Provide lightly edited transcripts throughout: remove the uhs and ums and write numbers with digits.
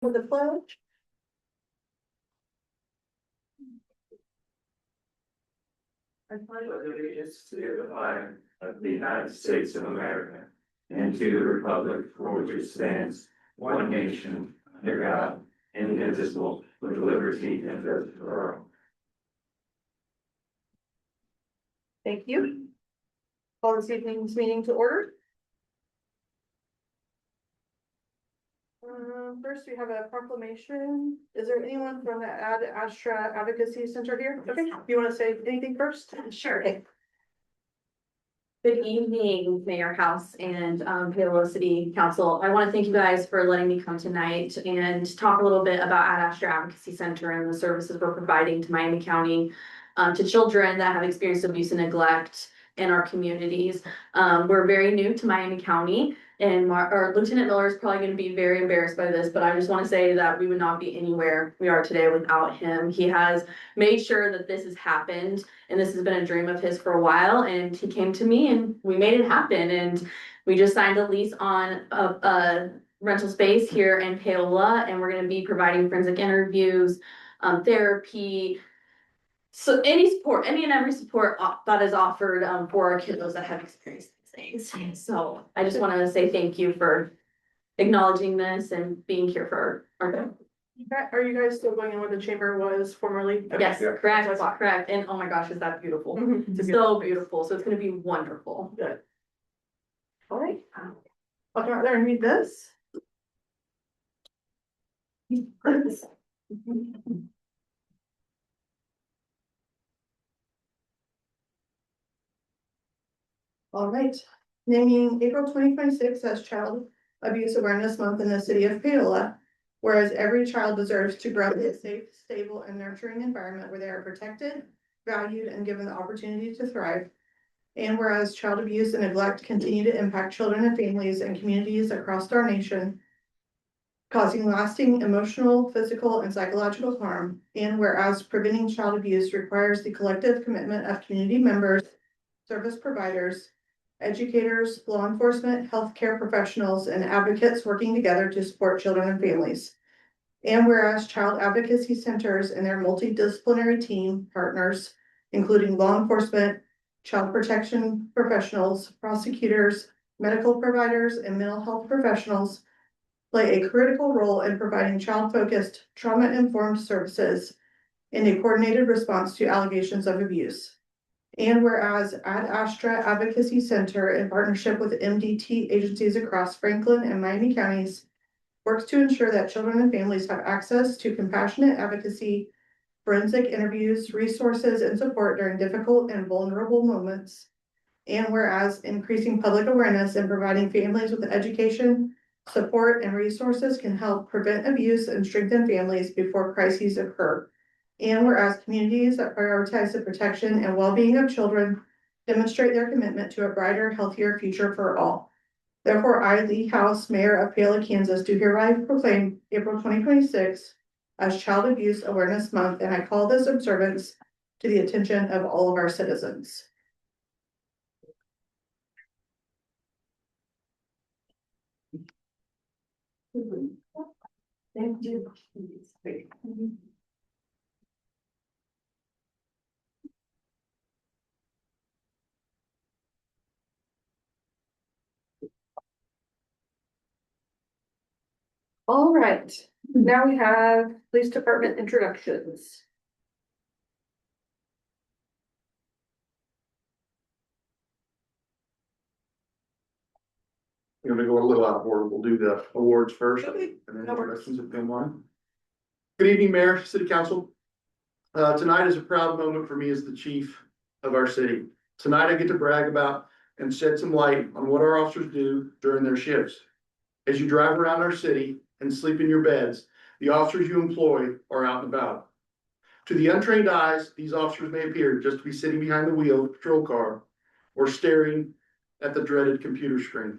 for the pledge. I pledge allegiance to the flag of the United States of America and to the republic for which it stands, one nation, under God, indivisible, with liberty and justice for all. Thank you. Call this evening's meeting to order. First, we have a proclamation. Is there anyone from the Ad Astra Advocacy Center here? Okay, you want to say anything first? Sure. Okay. Good evening, Mayor House and Paola City Council. I want to thank you guys for letting me come tonight and talk a little bit about Ad Astra Advocacy Center and the services we're providing to Miami County to children that have experienced abuse and neglect in our communities. We're very new to Miami County, and Lieutenant Miller is probably going to be very embarrassed by this, but I just want to say that we would not be anywhere we are today without him. He has made sure that this has happened, and this has been a dream of his for a while, and he came to me and we made it happen. And we just signed a lease on a rental space here in Paola, and we're going to be providing forensic interviews, therapy, so any support, any and every support that is offered for our kiddos that have experienced these things. So I just want to say thank you for acknowledging this and being here for our. Are you guys still going in where the chamber was formerly? Okay. Yes, Yeah. correct, correct. And oh my gosh, is that beautiful? Mhm. It's a So beautiful. So it's going to be wonderful. Good. All right. I'll come out there and read this. All right, naming April 2026 as Child Abuse Awareness Month in the city of Paola. Whereas every child deserves to grow in a safe, stable, and nurturing environment where they are protected, valued, and given the opportunity to thrive. And whereas child abuse and neglect continue to impact children and families and communities across our nation, causing lasting emotional, physical, and psychological harm. And whereas preventing child abuse requires the collective commitment of community members, service providers, educators, law enforcement, healthcare professionals, and advocates working together to support children and families. And whereas child advocacy centers and their multidisciplinary team partners, including law enforcement, child protection professionals, prosecutors, medical providers, and mental health professionals, play a critical role in providing child-focused, trauma-informed services in a coordinated response to allegations of abuse. And whereas Ad Astra Advocacy Center, in partnership with MDT agencies across Franklin and Miami counties, works to ensure that children and families have access to compassionate advocacy, forensic interviews, resources, and support during difficult and vulnerable moments. And whereas increasing public awareness and providing families with education, support, and resources can help prevent abuse and strengthen families before crises occur. And whereas communities that prioritize the protection and well-being of children demonstrate their commitment to a brighter, healthier future for all. Therefore, I, Lee House, Mayor of Paola, Kansas, do hereby proclaim April 2026 as Child Abuse Awareness Month, and I call this observance to the attention of all of our citizens. Thank you. All right, now we have police department introductions. We're gonna go a little out of order. We'll do the awards first. Okay, And then that works. introductions if they want. Good evening, Mayor, City Council. Tonight is a proud moment for me as the chief of our city. Tonight I get to brag about and shed some light on what our officers do during their shifts. As you drive around our city and sleep in your beds, the officers you employ are out and about. To the untrained eyes, these officers may appear just to be sitting behind the wheel of a patrol car or staring at the dreaded computer screen.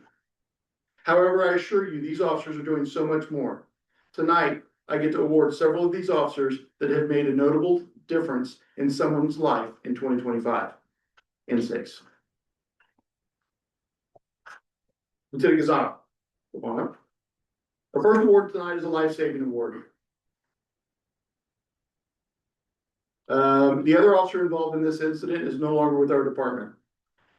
However, I assure you, these officers are doing so much more. Tonight, I get to award several of these officers that have made a notable difference in someone's life in 2025. In 6. Lieutenant Gazzano, come on up. Our first award tonight is a life-saving award. The other officer involved in this incident is no longer with our department.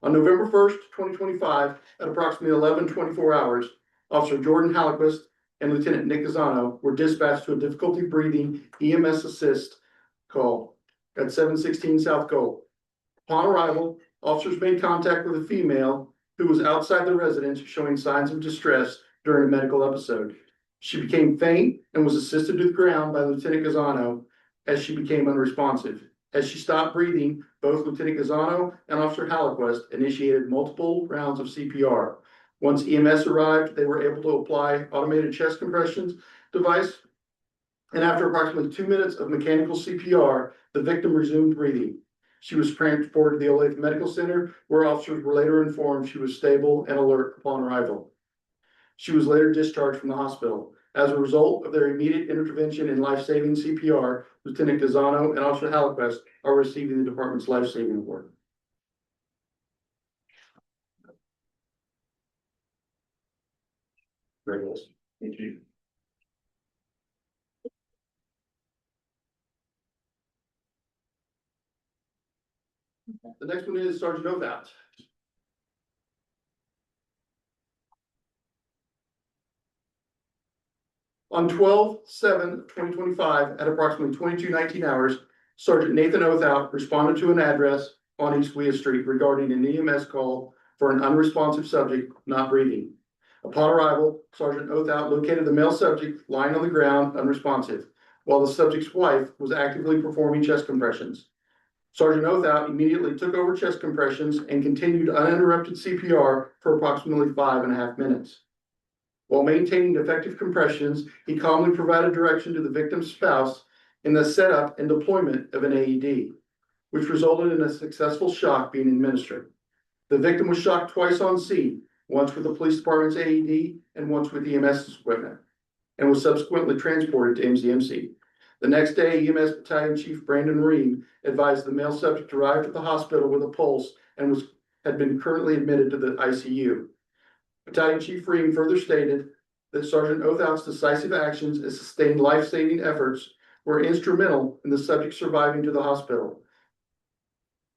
On November 1st, 2025, at approximately 11:24 hours, Officer Jordan Hallequist and Lieutenant Nick Gazzano were dispatched to a difficulty breathing EMS assist call at 716 South Gold. Upon arrival, officers made contact with a female who was outside the residence showing signs of distress during a medical episode. She became faint and was assisted to the ground by Lieutenant Gazzano as she became unresponsive. As she stopped breathing, both Lieutenant Gazzano and Officer Hallequist initiated multiple rounds of CPR. Once EMS arrived, they were able to apply automated chest compressions device. And after approximately 2 minutes of mechanical CPR, the victim resumed breathing. She was transported to the Olathe Medical Center, where officers were later informed she was stable and alert upon arrival. She was later discharged from the hospital. As a result of their immediate intervention in life-saving CPR, Lieutenant Gazzano and Officer Hallequist are receiving the department's life-saving award. Very nice. Thank you. The next one is Sergeant Ovath. On 12/7/2025, at approximately 22:19 hours, Sergeant Nathan Othout responded to an address on East Wea Street regarding an EMS call for an unresponsive subject not breathing. Upon arrival, Sergeant Othout located the male subject lying on the ground unresponsive, while the subject's wife was actively performing chest compressions. Sergeant Othout immediately took over chest compressions and continued uninterrupted CPR for approximately 5.5 minutes. While maintaining effective compressions, he calmly provided direction to the victim's spouse in the setup and deployment of an AED, which resulted in a successful shock being administered. The victim was shocked twice on scene, once with the police department's AED and once with EMS equipment, and was subsequently transported to MCMC. The next day, EMS Battalion Chief Brandon Ream advised the male subject arrived at the hospital with a pulse and had been currently admitted to the ICU. Battalion Chief Ream further stated that Sergeant Othout's decisive actions and sustained life-saving efforts were instrumental in the subject surviving to the hospital.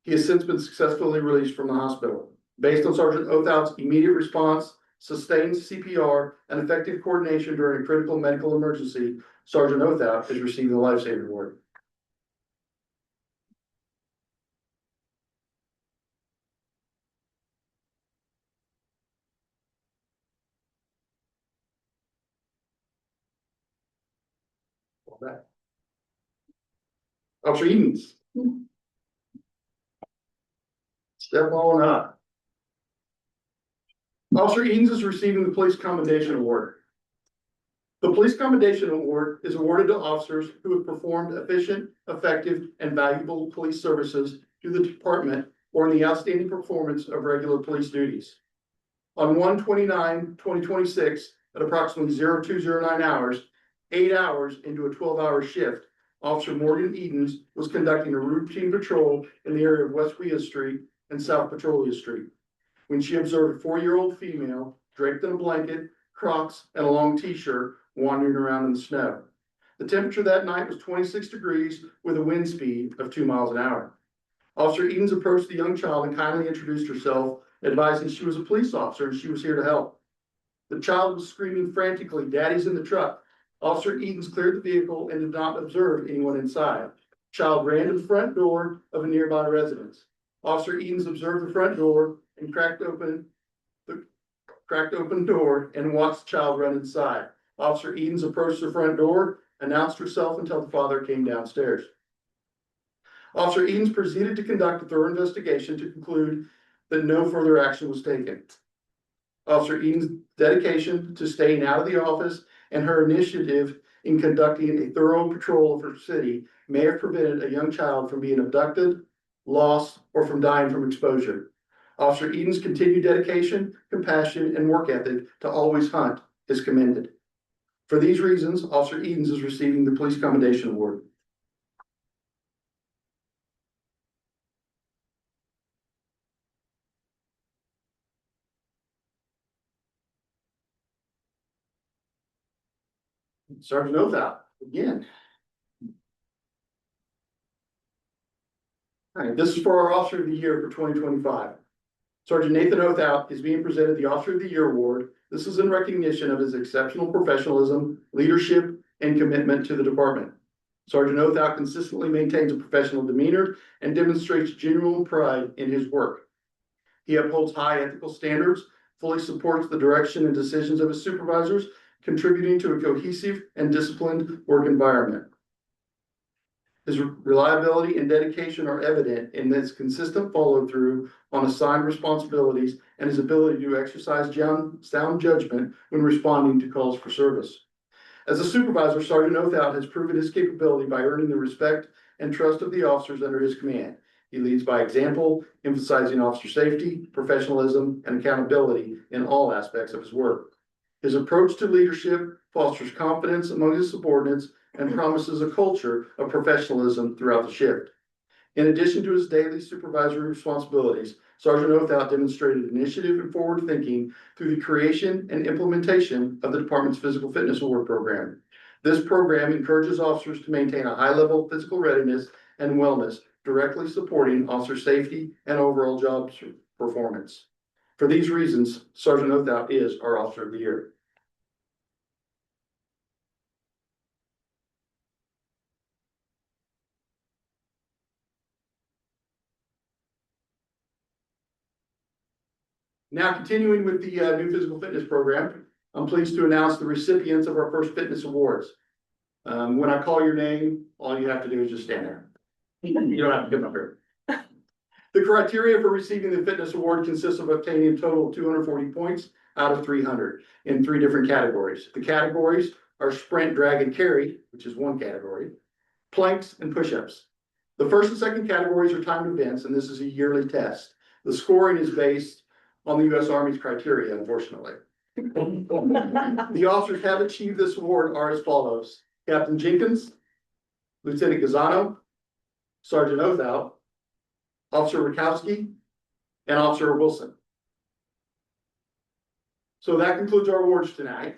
He has since been successfully released from the hospital. Based on Sergeant Othout's immediate response, sustained CPR, and effective coordination during a critical medical emergency, Sergeant Othout is receiving the Lifesaver Award. Officer Edens. Step on up. Officer Edens is receiving the Police Commendation Award. The Police Commendation Award is awarded to officers who have performed efficient, effective, and valuable police services to the department or in the outstanding performance of regular police duties. On 1/29/2026, at approximately 0209 hours, 8 hours into a 12-hour shift, Officer Morgan Edens was conducting a routine patrol in the area of West Wea Street and South Petrolia Street, when she observed a 4-year-old female draped in a blanket, Crocs, and a long t-shirt wandering around in the snow. The temperature that night was 26 degrees with a wind speed of 2 miles an hour. Officer Edens approached the young child and kindly introduced herself, advising she was a police officer and she was here to help. The child was screaming frantically, "Daddy's in the truck." Officer Edens cleared the vehicle and did not observe anyone inside. Child ran to the front door of a nearby residence. Officer Edens observed the front door and cracked open door and watched the child run inside. Officer Edens approached the front door, announced herself until the father came downstairs. Officer Edens proceeded to conduct a thorough investigation to conclude that no further action was taken. Officer Edens' dedication to staying out of the office and her initiative in conducting a thorough patrol of her city may have prevented a young child from being abducted, lost, or from dying from exposure. Officer Edens' continued dedication, compassion, and work ethic to always hunt is commended. For these reasons, Officer Edens is receiving the Police Commendation Award. Sergeant Othout, again. All right, this is for our Officer of the Year for 2025. Sergeant Nathan Othout is being presented the Officer of the Year Award. This is in recognition of his exceptional professionalism, leadership, and commitment to the department. Sergeant Othout consistently maintains a professional demeanor and demonstrates genuine pride in his work. He upholds high ethical standards, fully supports the direction and decisions of his supervisors, contributing to a cohesive and disciplined work environment. His reliability and dedication are evident in his consistent follow-through on assigned responsibilities and his ability to exercise sound judgment when responding to calls for service. As a supervisor, Sergeant Othout has proven his capability by earning the respect and trust of the officers under his command. He leads by example, emphasizing officer safety, professionalism, and accountability in all aspects of his work. His approach to leadership fosters confidence among his subordinates and promises a culture of professionalism throughout the shift. In addition to his daily supervisory responsibilities, Sergeant Othout demonstrated initiative and forward thinking through the creation and implementation of the department's Physical Fitness Award program. This program encourages officers to maintain a high level of physical readiness and wellness, directly supporting officer safety and overall job performance. For these reasons, Sergeant Othout is our Officer of the Year. Now, continuing with the new physical fitness program, I'm pleased to announce the recipients of our first fitness awards. When I call your name, all you have to do is just stand there. You don't have to come up here. The criteria for receiving the fitness award consists of obtaining a total of 240 points out of 300 in 3 different categories. The categories are sprint, drag, and carry, which is one category, planks, and push-ups. The first and second categories are timed events, and this is a yearly test. The scoring is based on the U.S. Army's criteria, unfortunately. The officers have achieved this award are as follows: Captain Jenkins, Lieutenant Gazzano, Sergeant Othout, Officer Rakowski, and Officer Wilson. So that concludes our awards tonight.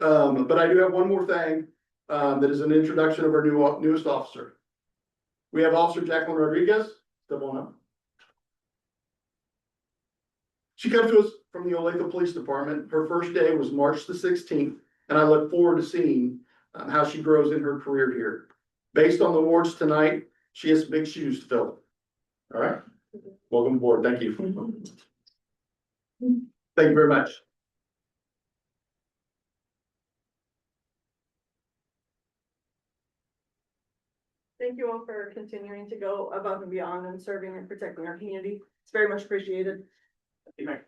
But I do have one more thing that is an introduction of our newest officer. We have Officer Jacqueline Rodriguez. Step on up. She comes to us from the Olathe Police Department. Her first day was March the 16th, and I look forward to seeing how she grows in her career here. Based on the awards tonight, she has big shoes to fill. All right, welcome aboard. Thank you. Thank you very much. Thank you all for continuing to go above and beyond and serving and protecting our community. It's very much appreciated. All right.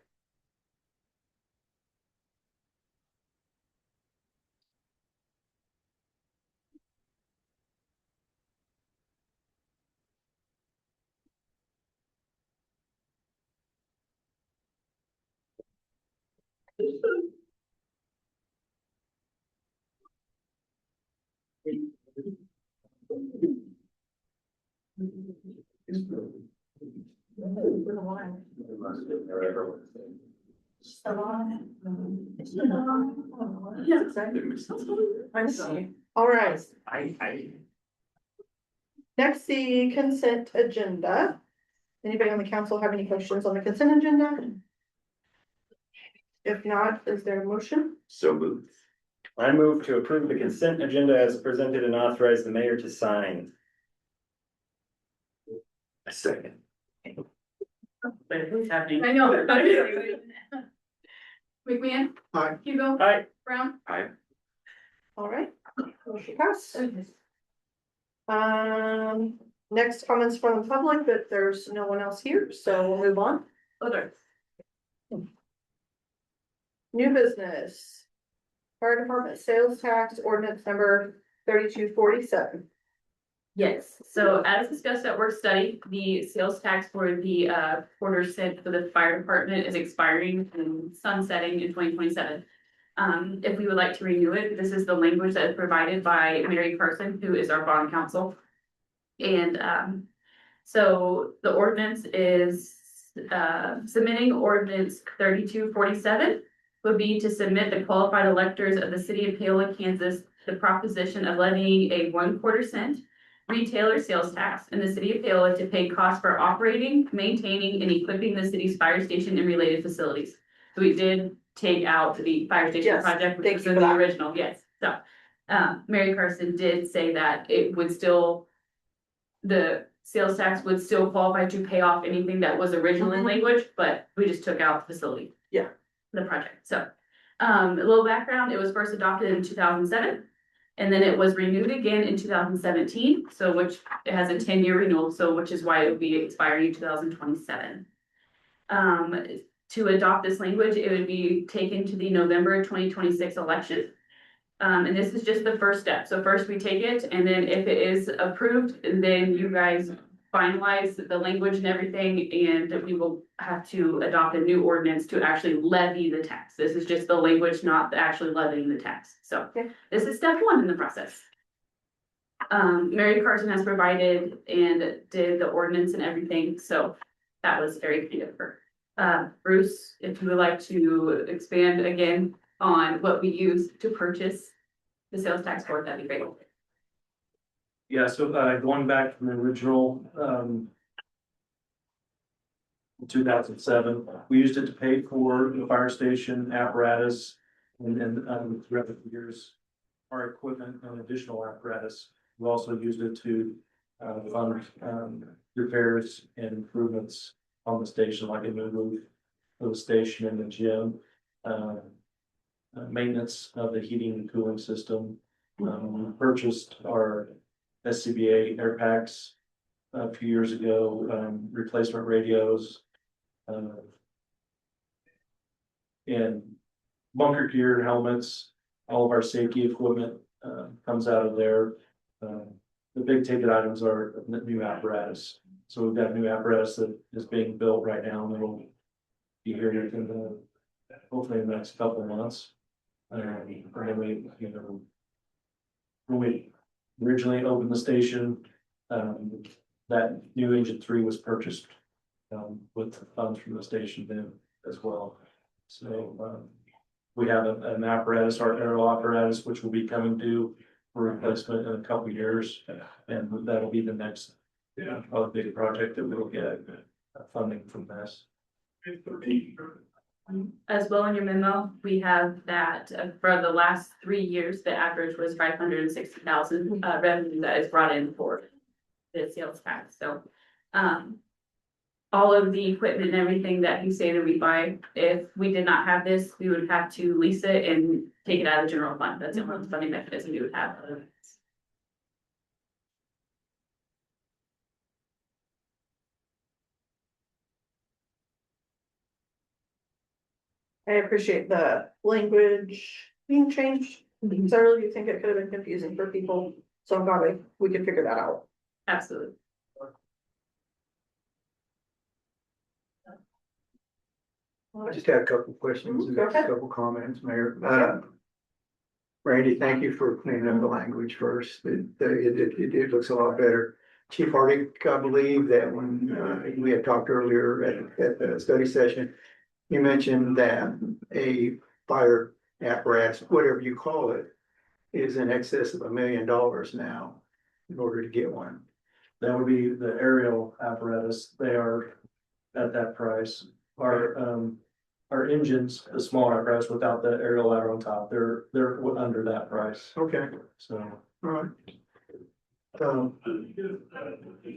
Next, the consent agenda. Anybody on the council have any questions on the consent agenda? If not, is there a motion? So moved. I move to approve the consent agenda as presented and authorize the mayor to sign. A second. What's happening? I know. McMahon. Aye. Hugo. Aye. Brown. Aye. All right. Motion pass. Next comments from the public, but there's no one else here, so we'll move on. Other. New business. Fire department sales tax ordinance number 3247. Yes, so as discussed at work study, the sales tax for the quarter cent for the fire department is expiring and sunsetting in 2027. If we would like to renew it, this is the language that is provided by Mary Carson, who is our bond counsel. And so the ordinance is submitting ordinance 3247 would be to submit the qualified electors of the city of Paola, Kansas, the proposition of levying a 1/4 cent retailer sales tax in the city of Paola to pay costs for operating, maintaining, and equipping the city's fire station and related facilities. So we did take out the fire station Yes, project, which thank was you in for the that. original, yes, so. Mary Carson did say that it would still, the sales tax would still qualify to pay off anything that was originally Mhm. language, but we just took out the facility. Yeah. The project, so, a little background, it was first adopted in 2007. And then it was renewed again in 2017, so which it has a 10-year renewal, so which is why it would be expiring in 2027. To adopt this language, it would be taken to the November 2026 election. And this is just the first step. So first we take it, and then if it is approved, then you guys finalize the language and everything, and we will have to adopt a new ordinance to actually levy the tax. This is just the language, not actually levying the tax. So this is step one in the process. Mary Carson has provided and did the ordinance and everything, so that was very kind of her. Bruce, if you would like to expand again on what we use to purchase the sales tax board, that'd be great. Yeah, so going back from the original, 2007, we used it to pay for the fire station apparatus and then throughout the years, our equipment and additional apparatus. We also used it to fund repairs and improvements on the station, like a new roof for the station and the gym, maintenance of the heating and cooling system. We purchased our SCBA air packs a few years ago, replacement radios, and bunker gear, helmets, all of our safety equipment comes out of there. The big ticket items are the new apparatus. So we've got a new apparatus that is being built right now, and it'll be here in the, hopefully in the next couple of months. And then we, when we originally opened the station, that new engine 3 was purchased with funds from the station then as well. So we have an apparatus, our aerial apparatus, which will be coming due for replacement in a couple of years, and that'll be the next probably big project that we'll get funding from this. As well in your memo, we have that for the last 3 years, the average was 560,000 revenue that is brought in for the sales tax. So, all of the equipment and everything that you say that we buy, if we did not have this, we would have to lease it and take it out of the general fund. That's the only funding mechanism we would have. I appreciate the language being changed, because I really do think it could have been confusing for people, so I'm glad we could figure that out. Absolutely. I just had a couple of questions and Go a ahead. couple of comments, Mayor. Randy, thank you for cleaning up the language first. It looks a lot better. Chief Hardick, I believe that when we had talked earlier at the study session, you mentioned that a fire apparatus, whatever you call it, is in excess of $1 million now in order to get one. That would be the aerial apparatus. They are at that price. Our engines, the smaller apparatus without the aerial ladder on top, they're under that price. Okay, So all right. The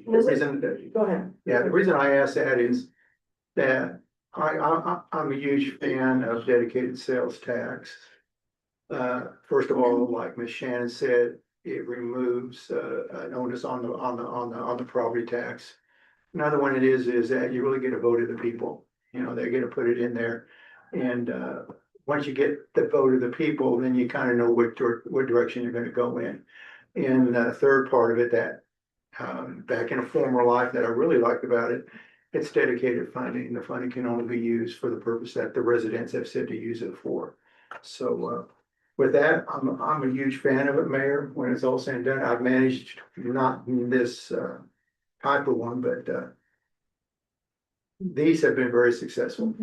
Was it- reason, Go ahead. yeah, the reason I ask that is that I'm a huge fan of dedicated sales tax. First of all, like Ms. Shannon said, it removes an onus on the property tax. Another one it is that you really get a vote of the people. They're gonna put it in there. And once you get the vote of the people, then you kind of know what direction you're gonna go in. And the third part of it that back in a former life that I really liked about it, it's dedicated funding. The funding can only be used for the purpose that the residents have said to use it for. So with that, I'm a huge fan of it, Mayor. When it's all said and done, I've managed not this type of one, but these have been very successful.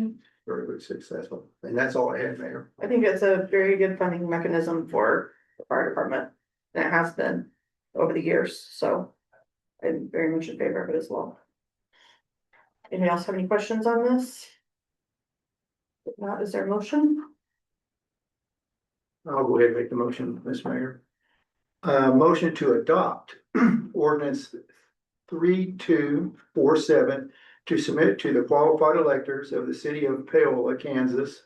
very successful. And that's all I had, Mayor. I think it's a very good funding mechanism for the fire department. And it has been over the years, so I'm very much in favor of it as well. Anybody else have any questions on this? If not, is there a motion? I'll go ahead and make the motion, Ms. Mayor. Motion to adopt ordinance 3247 to submit to the qualified electors of the city of Paola, Kansas,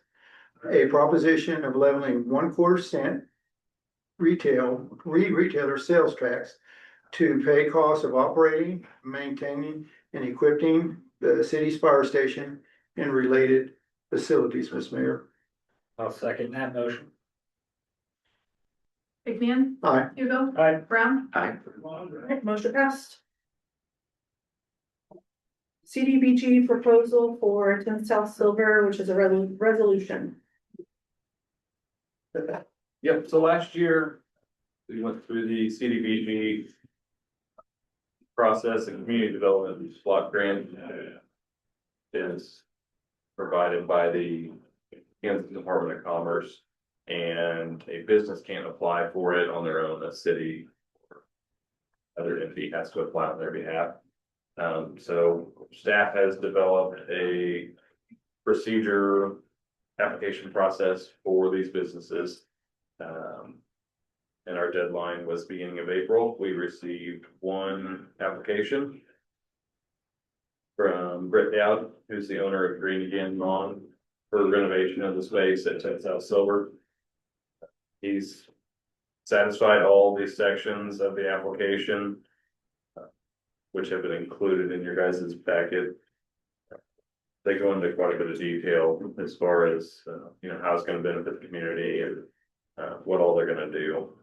a proposition of leveling 1/4 cent retailer sales tax to pay costs of operating, maintaining, and equipping the city's fire station and related facilities, Ms. Mayor. I'll second that motion. McMahon, Aye. Hugo, Aye. Brown, Alright, motion passed. CDBG proposal for 10 South Silver, which is a resolution. Yep, so last year, we went through the CDBG process and community development block grant is provided by the Kansas Department of Commerce, and a business can't apply for it on their own. A city or other entity has to apply on their behalf. So staff has developed a procedure application process for these businesses. And our deadline was beginning of April. We received one application from Brett Dowd, who's the owner of Green Again Lawn, for renovation of the space at 10 South Silver. He's satisfied all these sections of the application, which have been included in your guys' packet. They go into quite a bit of detail as far as, how it's going to benefit the community and what all they're going to do.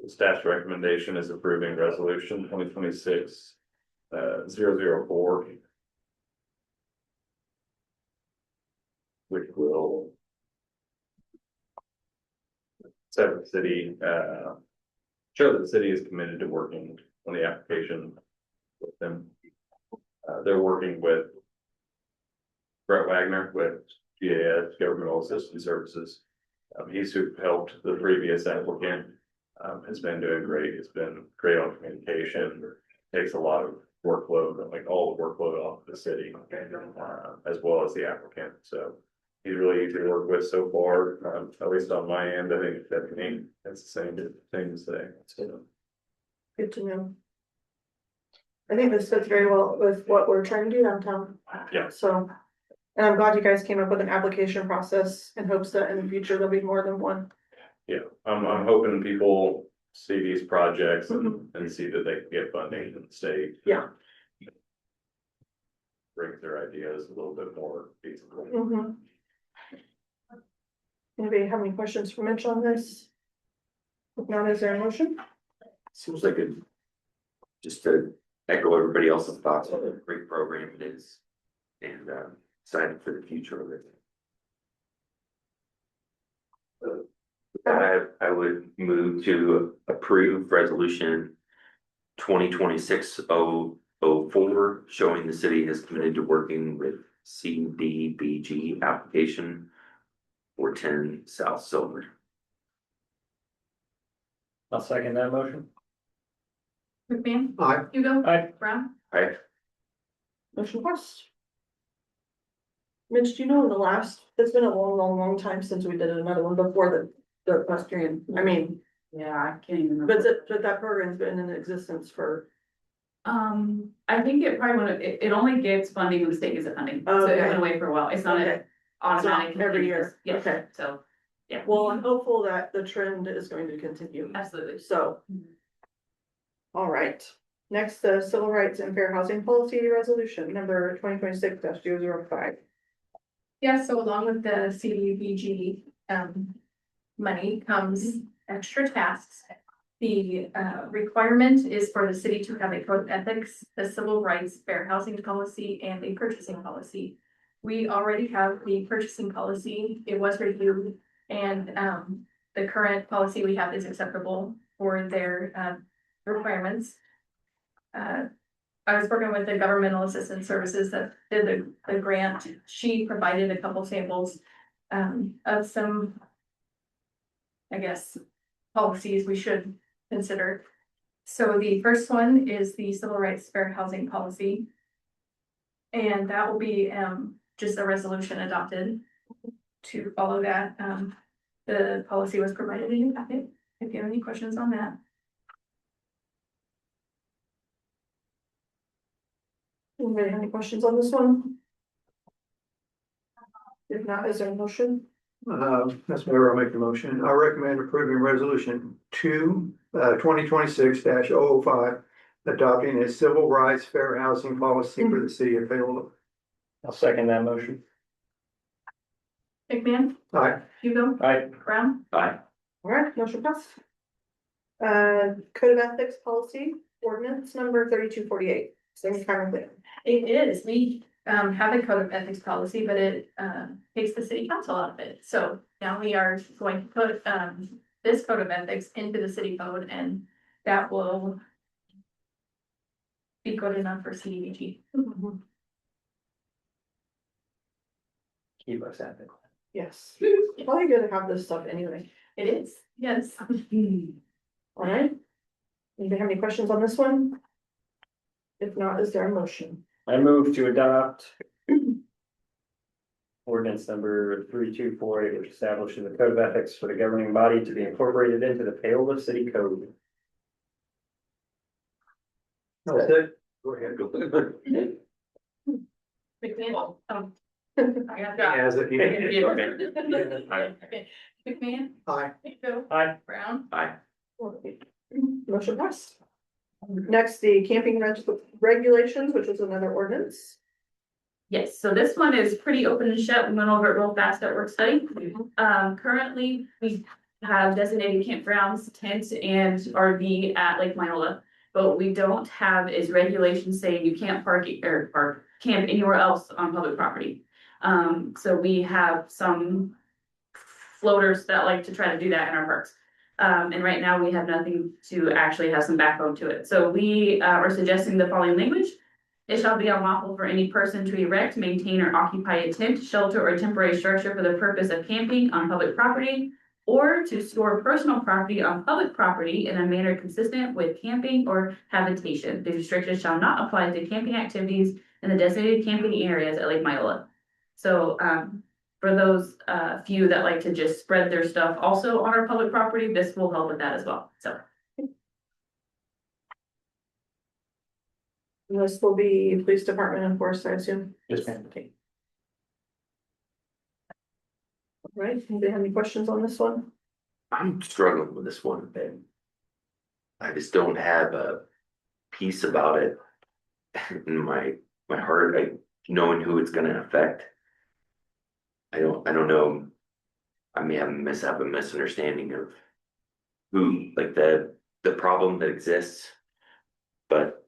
The staff's recommendation is approving resolution 2026-004, which will set the city, show that the city is committed to working on the application with them. They're working with Brett Wagner with GAS, Governmental Assistance Services. He's who helped the previous applicant. Has been doing great. It's been great on communication. Takes a lot of workload, like all the workload off the city, as well as the applicant. So he's really easy to work with so far. At least on my end, I think Stephanie, that's the same thing to say. So, Good to know. I think this fits very well with what we're trying to do downtown. Yeah. So, and I'm glad you guys came up with an application process in hopes that in the future there'll be more than one. yeah, I'm hoping people see these projects and see that they can get funding from the state. Yeah. Bring their ideas a little bit more feasible. Anybody have any questions for Mitch on this? If not, is there a motion? Seems like a, just to echo everybody else's thoughts, what a great program it is. And excited for the future of it. I would move to approve resolution 2026-004, showing the city has committed to working with CDBG application for 10 South Silver. I'll second that motion. McMahon, Aye. Hugo, Aye. Brown, Motion passed. Mitch, do you know in the last, it's been a long time since we did another one before the equestrian, I mean, yeah, I can't even remember. but that program's been in existence for. I think it probably went, it only gets funding when the state gives it funding, so it Okay. went away for a while, it's not Okay. an automatic. Every year, Yeah, okay. so, yeah. Well, I'm hopeful that the trend is going to continue, Absolutely. so. All right, next, the Civil Rights and Fair Housing Policy Resolution, number 2026-005. Yeah, so along with the CDBG money comes extra tasks. The requirement is for the city to have a code of ethics, a civil rights, fair housing policy, and a purchasing policy. We already have the purchasing policy. It was reviewed, and the current policy we have is acceptable for their requirements. I was working with the governmental assistance services that did the grant. She provided a couple samples of some, I guess, policies we should consider. So the first one is the civil rights fair housing policy. And that will be just a resolution adopted to follow that. The policy was provided in your packet. If you have any questions on that. Anybody have any questions on this one? If not, is there a motion? That's Mayor, I'll make the motion. I recommend approving resolution 2026-005, adopting a civil rights fair housing policy for the city of Paola. I'll second that motion. McMahon, Aye. Hugo, Aye. Brown, Aye. All right, motion passed. Code of ethics policy, ordinance number 3248. Same kind of thing. it is, we have a code of ethics policy, but it takes the city council out of it. So now we are going to put this code of ethics into the city code, and that will be good enough for CDBG. Keep us ethical. Yes, probably good to have this stuff anyway. It is, yes. All right. Anybody have any questions on this one? If not, is there a motion? I move to adopt ordinance number 3248, which establishes the code of ethics for the governing body to be incorporated into the Paola City Code. That's it. Go ahead. McMahon, I got that. Has it. Okay. McMahon, Aye. Hugo, Aye. Brown, Aye. Motion passed. Next, the camping regulations, which is another ordinance. Yes, so this one is pretty open and shut. We went over it real fast at work study. Currently, we have designated campgrounds, tents and RV at Lake Minola. But what we don't have is regulations saying you can't park or camp anywhere else on public property. So we have some floaters that like to try to do that in our parks. And right now we have nothing to actually have some backbone to it. So we are suggesting the following language. It shall be unlawful for any person to erect, maintain, or occupy a tent, shelter, or temporary structure for the purpose of camping on public property, or to store personal property on public property in a manner consistent with camping or habitation. The restrictions shall not apply to camping activities in the designated camping areas at Lake Myola. So, for those few that like to just spread their stuff also on our public property, this will help with that as well, so. And this will be police department enforced, I assume. Yes, ma'am. Okay. All right, anybody have any questions on this one? I'm struggling with this one, and I just don't have a peace about it in my heart, knowing who it's gonna affect. I don't know. I may have a misunderstanding of who, like the problem that exists, but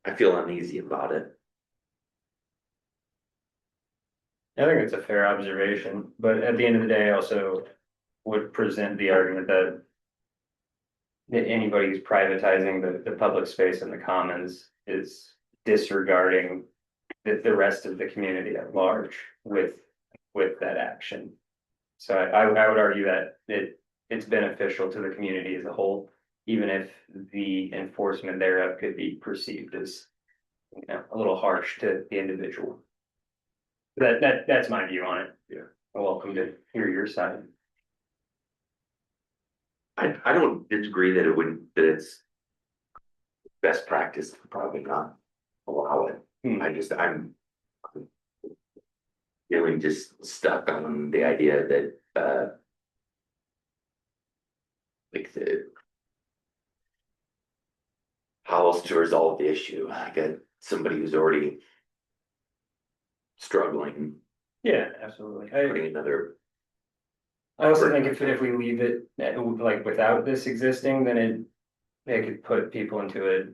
I feel uneasy about it. I think it's a fair observation, but at the end of the day, I also would present the argument that anybody who's privatizing the public space in the commons is disregarding the rest of the community at large with that action. So I would argue that it's beneficial to the community as a whole, even if the enforcement thereof could be perceived as, you know, a little harsh to the individual. That's my view on it. Yeah. I'm welcome to hear your side. I don't disagree that it's best practice to probably not allow it. I'm feeling just stuck on the idea that like how else to resolve the issue. I got somebody who's already struggling, Yeah, absolutely. putting another. I also think if we leave it like without this existing, then it could put people into a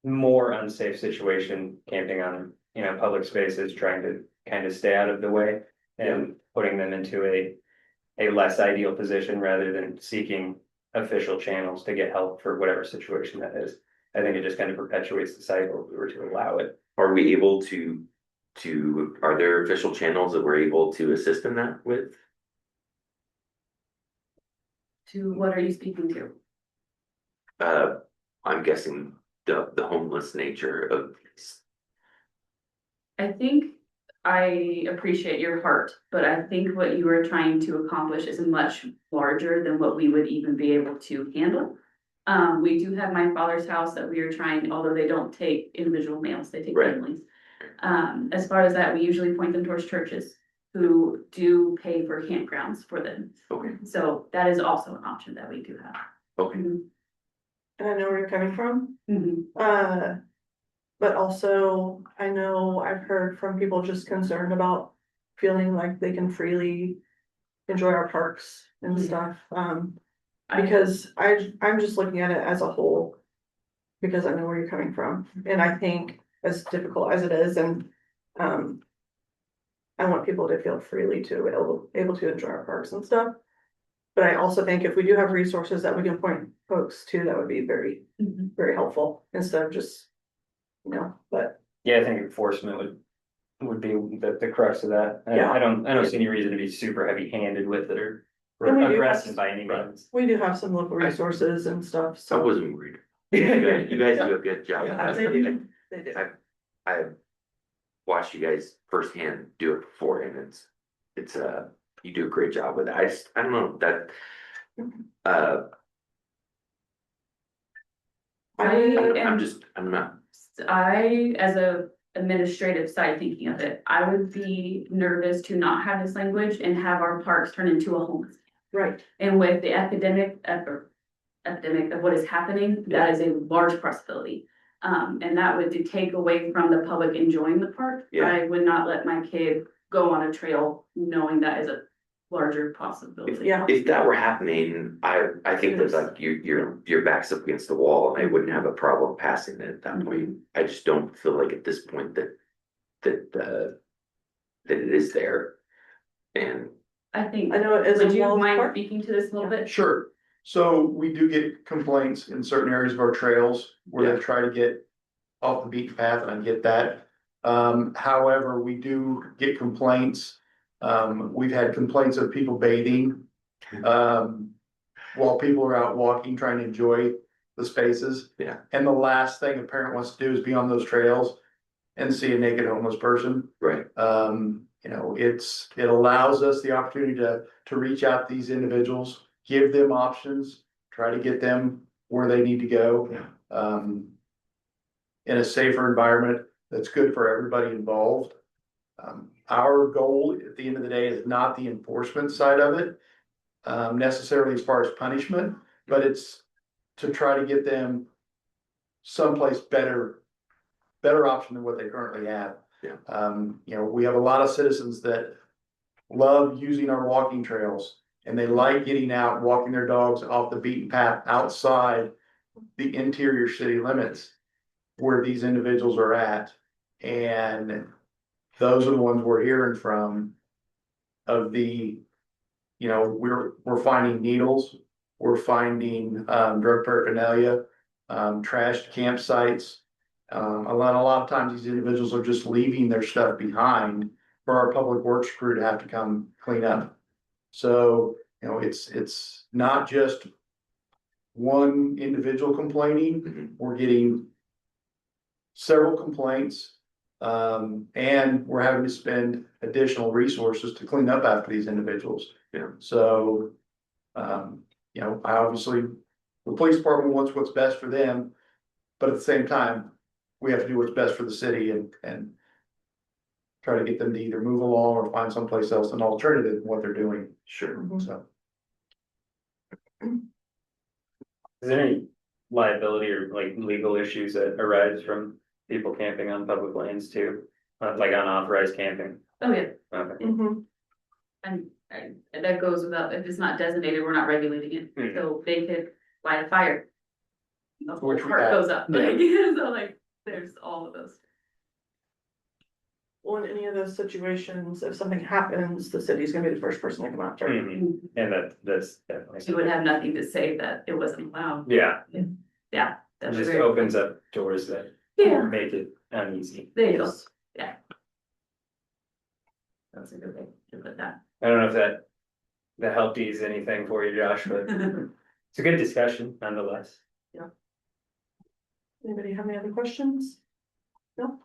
more unsafe situation, camping on, you know, public spaces, trying to kind of stay out of the way and putting them into a less ideal position rather than seeking official channels to get help for whatever situation that is. I think it just kind of perpetuates the cycle if we were to allow it. Are we able are there official channels that we're able to assist in that with? To what are you speaking to? I'm guessing the homeless nature of these. I think I appreciate your heart, but I think what you are trying to accomplish is much larger than what we would even be able to handle. We do have my father's house that we are trying, although they don't take individual males, they take Right. families. As far as that, we usually point them towards churches who do pay for campgrounds for them. Okay, So that is also an option that we do have. okay. Mhm. And I know where you're coming from. Mhm. But also, I know I've heard from people just concerned about feeling like they can freely enjoy our parks and Yeah. stuff. I- Because I'm just looking at it as a whole. Because I know where you're coming from, and I think as difficult as it is, and, I want people to feel freely to able to enjoy our parks and stuff. But I also think if we do have resources that we can point folks to, that would be very, Mhm. very helpful, instead of just, but. Yeah, I think enforcement would be the crux of that. Yeah. I don't see any reason to be super heavy handed with it or And we do have- aggressive by any means. We do have some local resources and stuff, I so. wasn't worried. You guys do a good job. Yeah, they do, they do. I've watched you guys firsthand do it before, and it's you do a great job with it. I don't know that I'm not. I, as a administrative side thinking of it, I would be nervous to not have this language and have our parks turn into a homeless camp. Right, And with the epidemic of what is happening, that is a large possibility. And that would take away from the public enjoying the park. Yeah. I would not let my kid go on a trail knowing that is a larger possibility. yeah. If that were happening, I think that like your back's up against the wall, and I wouldn't have a problem passing it at that point. I just don't feel like at this point that it is there. And I think, I know it is. would a you walled mind park. speaking to this a little bit? Sure. So we do get complaints in certain areas of our trails where they try to get off the beaten path, and I get that. However, we do get complaints. We've had complaints of people bathing, while people are out walking, trying to enjoy the spaces. Yeah. And the last thing a parent wants to do is be on those trails and see a naked homeless person. right, It allows us the opportunity to reach out to these individuals, give them options, try to get them where they need to go. In a safer environment that's good for everybody involved. Our goal at the end of the day is not the enforcement side of it, necessarily as far as punishment, but it's to try to get them someplace better option than what they currently have. Yeah. We have a lot of citizens that love using our walking trails, and they like getting out and walking their dogs off the beaten path outside the interior city limits where these individuals are at. And those are the ones we're hearing from of we're finding needles, we're finding drug paraphernalia, trashed campsites. A lot of times these individuals are just leaving their stuff behind for our public works crew to have to come clean up. So, it's not just one individual complaining. We're getting several complaints. And we're having to spend additional resources to clean up after these individuals. Yeah. So, I obviously, the police department wants what's best for them, but at the same time, we have to do what's best for the city and try to get them to either move along or find someplace else, an alternative to what they're doing. sure. So. Is there any liability or like legal issues that arise from people camping on public lands too? Like unauthorized camping? Oh, yeah. Okay. Mhm. And that goes without, if it's not designated, we're not regulating it, Mhm. so they could light a fire. The whole Which we park have. goes up, Yeah. like, so like, there's all of those. Well, in any of those situations, if something happens, the city's gonna be the first person to come after. Mhm. And that's definitely. She would have nothing to say that it wasn't allowed. Yeah. Yeah, It just opens up doors that Yeah, make it uneasy. there you go, yeah. That's a good way to put that. I don't know if that helped ease anything for you, Josh, but it's a good discussion nonetheless. Anybody have any other questions? No?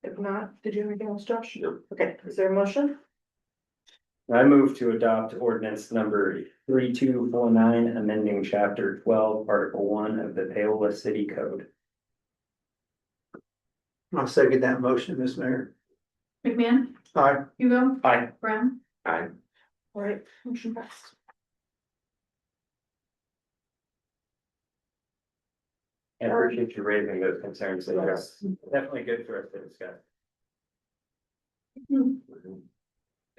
If not, did you have anything else, Josh? Nope. Okay, is there a motion? I move to adopt ordinance number 3249, amending chapter 12, article 1 of the Paola City Code. I'll second that motion, Ms. Mayor. McMahon, Aye. Hugo, Aye. Brown, I, All right, motion passed. I appreciate you raising those concerns. They're Yes. definitely good for us to discuss.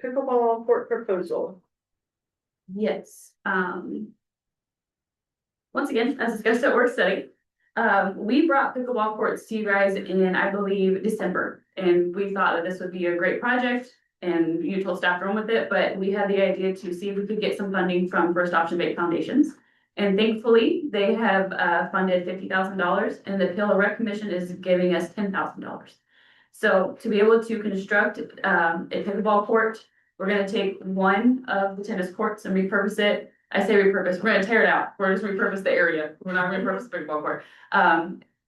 Pickleball court proposal. yes, once again, as discussed at work study, we brought pickleball courts to you guys in, I believe, December. And we thought that this would be a great project and you told staff to run with it, but we had the idea to see if we could get some funding from First Option Bank Foundations. And thankfully, they have funded $50,000 and the Paola Rec Commission is giving us $10,000. So to be able to construct a pickleball court, we're gonna take one of the tennis courts and repurpose it. I say repurpose, we're gonna tear it out. We're just repurpose the area. We're not gonna repurpose the pickleball court.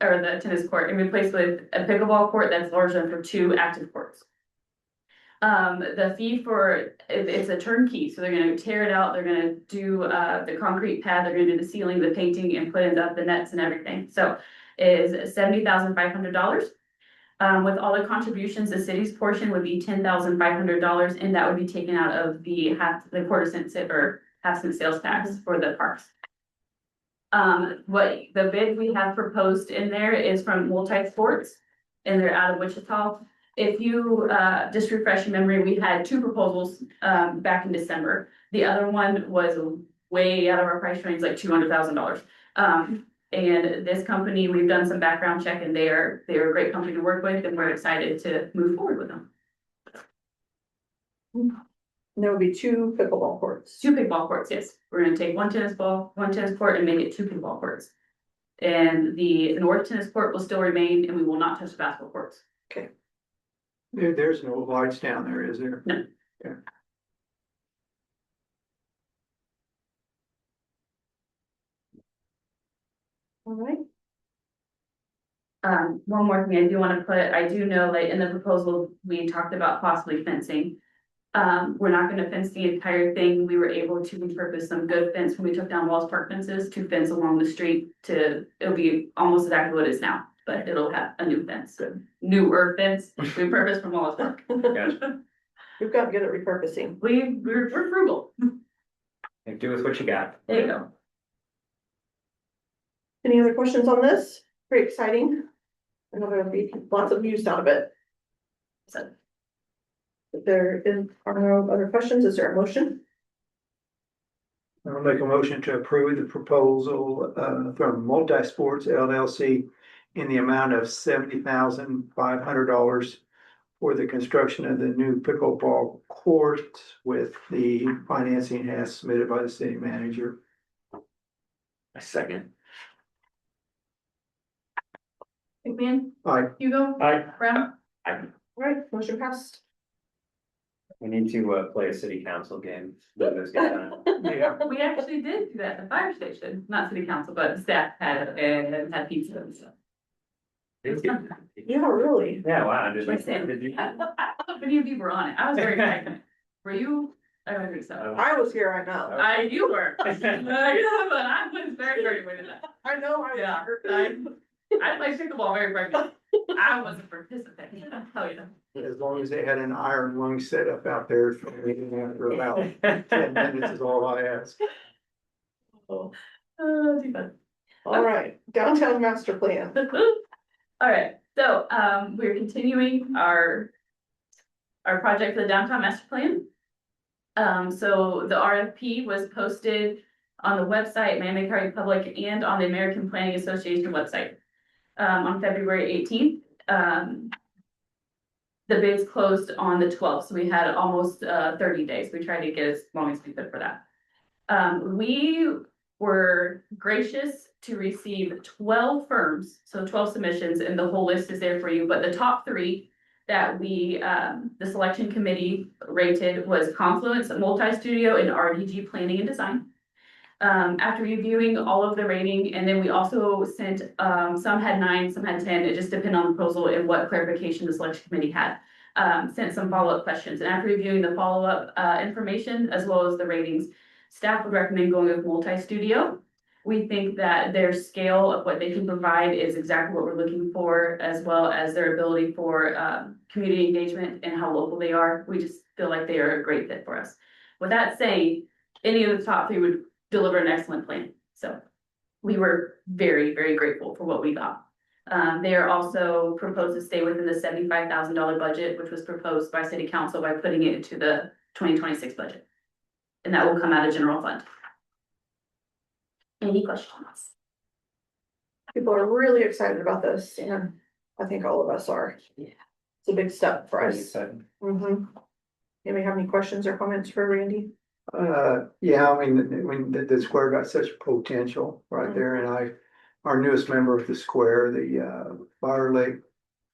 Or the tennis court and replace with a pickleball court that's large enough for 2 active courts. The fee for, it's a turnkey, so they're gonna tear it out, they're gonna do, the concrete pad, they're gonna do the ceiling, the painting, and put in the nets and everything, so is $70,500. With all the contributions, the city's portion would be $10,500, and that would be taken out of the quarter cent or half cent sales tax for the parks. What the bid we have proposed in there is from Multi Sports, and they're out of Wichita. If you, just refresh your memory, we had 2 proposals, back in December. The other one was way out of our price range, like $200,000. And this company, we've done some background check and they're a great company to work with and we're excited to move forward with them. There will be 2 pickleball courts. 2 pickleball courts, yes. We're gonna take one tennis court and make it 2 pickleball courts. And the north tennis court will still remain and we will not touch the basketball courts. There's no lights down there, is there? No. Yeah. All right, One more thing I do wanna put, I do know that in the proposal, we talked about possibly fencing. We're not gonna fence the entire thing. We were able to repurpose some good fence when we took down Walls Park fences to fence along the street it'll be almost exactly what it is now, but it'll have a new fence, newer fence, repurposed from Walls Park. Gotcha. we've got good at repurposing. We're frugal. Make do with what you got. There you go. Any other questions on this? Very exciting. I know there'll be lots of use out of it. So, If there are no other questions, is there a motion? I'll make a motion to approve the proposal from Multi Sports LLC in the amount of $70,500 for the construction of the new pickleball court with the financing as submitted by the city manager. I second. McMahon, Aye. Hugo, Aye. Brown, All right, motion passed. We need to play a city council game. Let this get done. Yeah. we actually did do that at the fire station, not city council, but staff had pizza and stuff. Thank you. Yeah, really. Yeah, wow. Did Like Sam, you? I don't know if any of you were on it, I was very excited. Were you? I don't think so. I was here, I know. You were. Yeah, but I was very with that. I know, I Yeah, was I played pickleball very regularly. I was a participant, I'll tell you. As long as they had an iron lung set up out there for me for about 10 minutes is all I ask. Oh, Too fun. all right, downtown master plan. All right, so, we're continuing our project for the downtown master plan. So the RFP was posted on the website, Miami County Public, and on the American Planning Association website, on February 18th. The bids closed on the 12th, so we had almost 30 days. We tried to get as long as we could for that. We were gracious to receive 12 firms, so 12 submissions, and the whole list is there for you, but the top three that the selection committee rated was Confluence, Multi-Studio, and RDG Planning and Design. After reviewing all of the rating, and then we also sent, some had 9, some had 10, it just depended on the proposal and what clarification the selection committee had. Sent some follow-up questions, and after reviewing the follow-up, information as well as the ratings, staff would recommend going with Multi-Studio. We think that their scale of what they can provide is exactly what we're looking for, as well as their ability for, community engagement and how local they are. We just feel like they are a great fit for us. With that saying, any of the top 3 would deliver an excellent plan. So we were very, very grateful for what we got. They are also proposed to stay within the $75,000 budget, which was proposed by city council by putting it into the 2026 budget. And that will come out of general fund. Any questions? People are really excited about this, and I think all of us are. Yeah. It's a big step for Pretty us. exciting. Anybody have any questions or comments for Randy? Yeah, I mean, the square got such potential right there, and our newest member of the square, the Fire Lake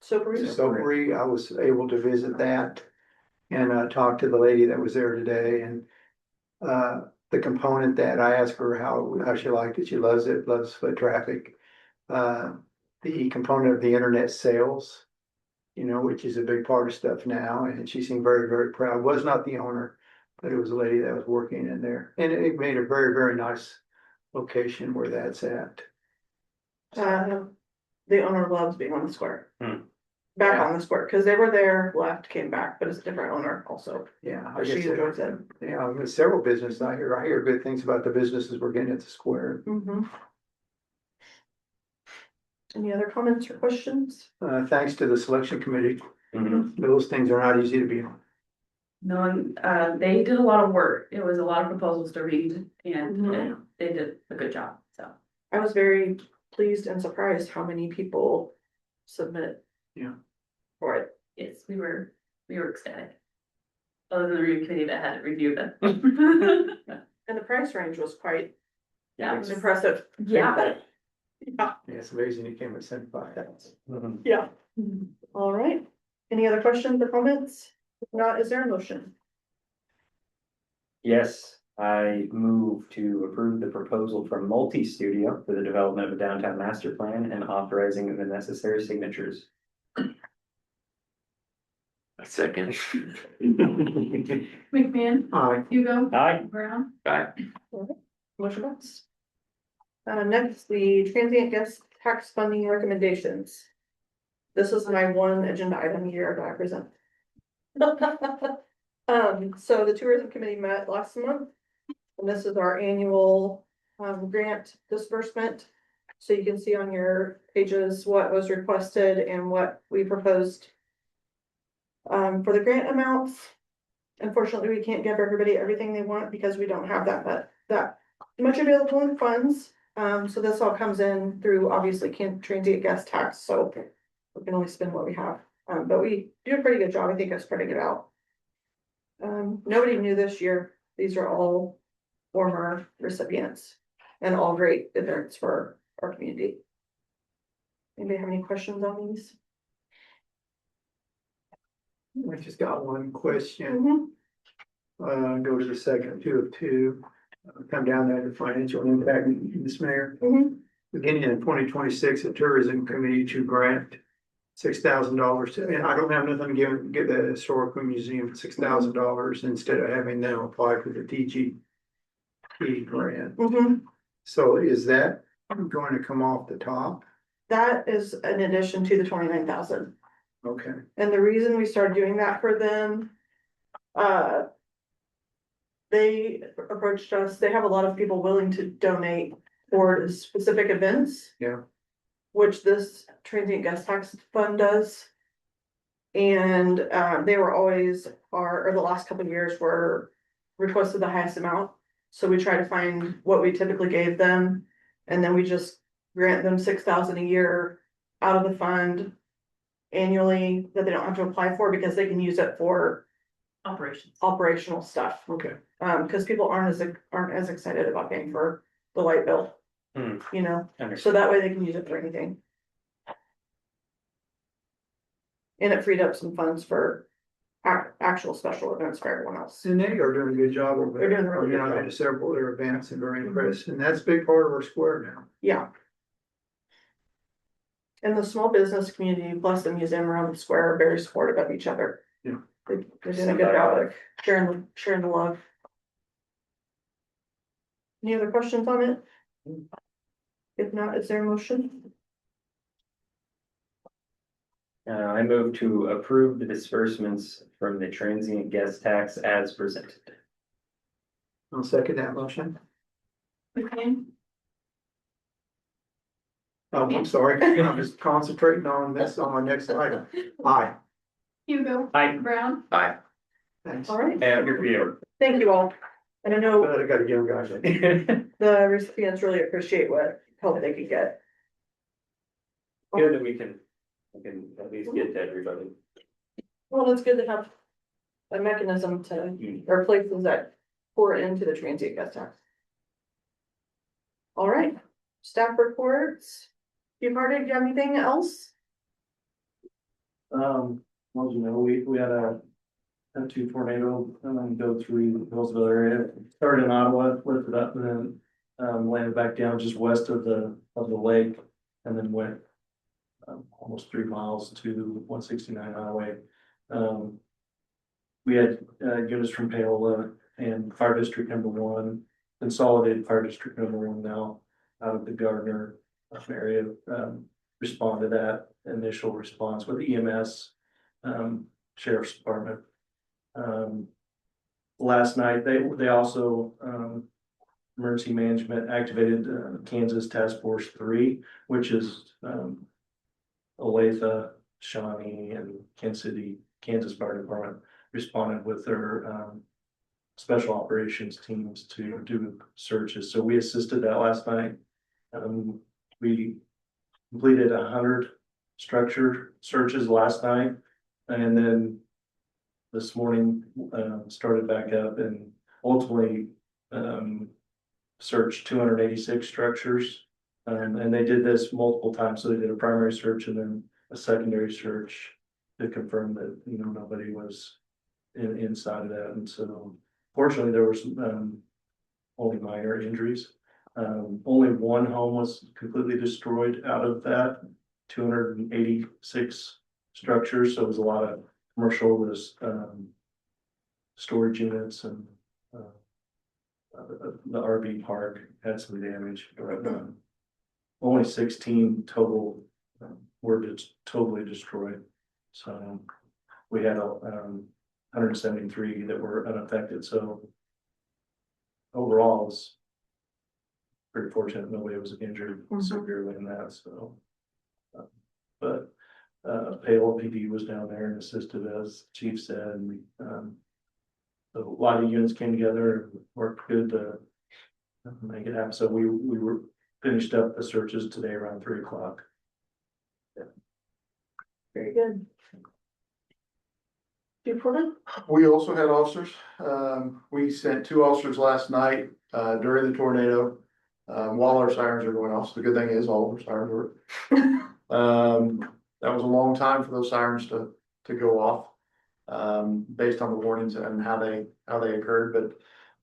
Sobery, I was able to visit that. And talk to the lady that was there today, and the component that I asked her how she liked it, she loves it, loves foot traffic. The component of the internet sales, which is a big part of stuff now, and she seemed very, very proud, was not the owner, but it was a lady that was working in there, and it made a very, very nice location where that's at. The owner loves being on the square. Back Yeah. on the square, because they were there, left, came back, but it's a different owner also. Yeah, I But she guess, enjoys it. yeah, there's several businesses I hear good things about the businesses we're getting at the square. Any other comments or questions? Thanks to the selection committee, Mhm. those things are not easy to be on. No, they did a lot of work. It was a lot of proposals to read, and Mhm. they did a good job, so. I was very pleased and surprised how many people submit. Yeah. For it. Yes, we were ecstatic. Other than the review committee that had to review them. And the price range was quite Yeah, it was- impressive. yeah. Yeah, Yeah, it's amazing it came at 75,000. Mhm. yeah. All right. Any other questions or comments? If not, is there a motion? Yes, I move to approve the proposal from Multi-Studio for the development of a downtown master plan and authorizing the necessary signatures. A second. McMahon, Aye. Hugo, Aye. Brown. Bye. Motion passed. Next, the transient guest tax funding recommendations. This is my one agenda item here that I present. So the tourism committee met last month. And this is our annual, grant disbursement. So you can see on your pages what was requested and what we proposed. For the grant amounts. Unfortunately, we can't give everybody everything they want because we don't have that much available in funds. So this all comes in through obviously transient guest tax, so we can only spend what we have. But we do a pretty good job, I think, of spreading it out. Nobody new this year. These are all former recipients and all great events for our community. Anybody have any questions on these? I just got one question. Go to the second 2 of 2. Come down there to financial impact, Ms. Mayor. Beginning in 2026, the tourism committee to grant $6,000, and I don't have nothing to give the historical museum $6,000 instead of having them apply for the DG grant. So is that going to come off the top? That is in addition to the 29,000. Okay, And the reason we started doing that for them, they approached us, they have a lot of people willing to donate for specific events. Yeah. Which this transient guest tax fund does. And, they were always, or the last couple of years were requested the highest amount. So we try to find what we typically gave them, and then we just grant them 6,000 a year out of the fund. Annually, that they don't have to apply for because they can use it for Operations. operational stuff. okay. Cause people aren't as excited about paying for the light bill. Hmm. You know, so Understood. that way they can use it for anything. And it freed up some funds for actual special events for everyone else. And they are doing a good job over there. They're doing a really good I've been job. to several of their events and very impressed, and that's a big part of our square now. Yeah. And the small business community plus the museum around the square are very supportive of each other. Yeah. They're doing a good job of sharing the love. Any other questions on it? If not, is there a motion? I move to approve the disbursements from the transient guest tax as presented. I'll second that motion. Okay. Oh, I'm sorry, I'm just concentrating on this, on my next item. Aye. Hugo. Aye. Brown. Aye. Thanks. All right, And good for you. thank you all. And I know I got a young guy. the recipients really appreciate what help they could get. Good that we can at least get to everybody. Well, it's good to have a mechanism to, or places that pour into the transient guest tax. All right, staff reports. You heard it, do you have anything else? Well, you know, we had a 2 tornado go through the Hillsville area. Started in Ottawa, lifted up and then landed back down just west of the lake, and then went almost 3 miles to 169 highway. We had units from Paola and Fire District number 1, consolidated Fire District number 1 now out of the Gardner area, responded to that initial response with EMS, Sheriff's Department. Last night, they also, emergency management activated Kansas Task Force 3, which is Olathe, Shawnee, and Kansas City, Kansas Fire Department responded with their special operations teams to do searches. So we assisted that last night. We completed 100 structure searches last night, and then this morning started back up and ultimately searched 286 structures. And they did this multiple times. So they did a primary search and then a secondary search to confirm that, you know, nobody was inside of that. And so fortunately there was only minor injuries. Only one home was completely destroyed out of that 286 structures. So it was a lot of commercial, was storage units, and the RV park had some damage, but only 16 total were just totally destroyed. So we had 173 that were unaffected. So overall, it's pretty fortunate nobody was injured severely in that. So, but Paola PD was down there and assisted, as Chief said, and a lot of units came together and worked good to make it happen. So we were finished up the searches today around 3 o'clock. Very good. Reported? We also had officers. We sent 2 officers last night, during the tornado. While our sirens are going off. So the good thing is all of our sirens work. That was a long time for those sirens to go off. Based on the warnings and how they occurred,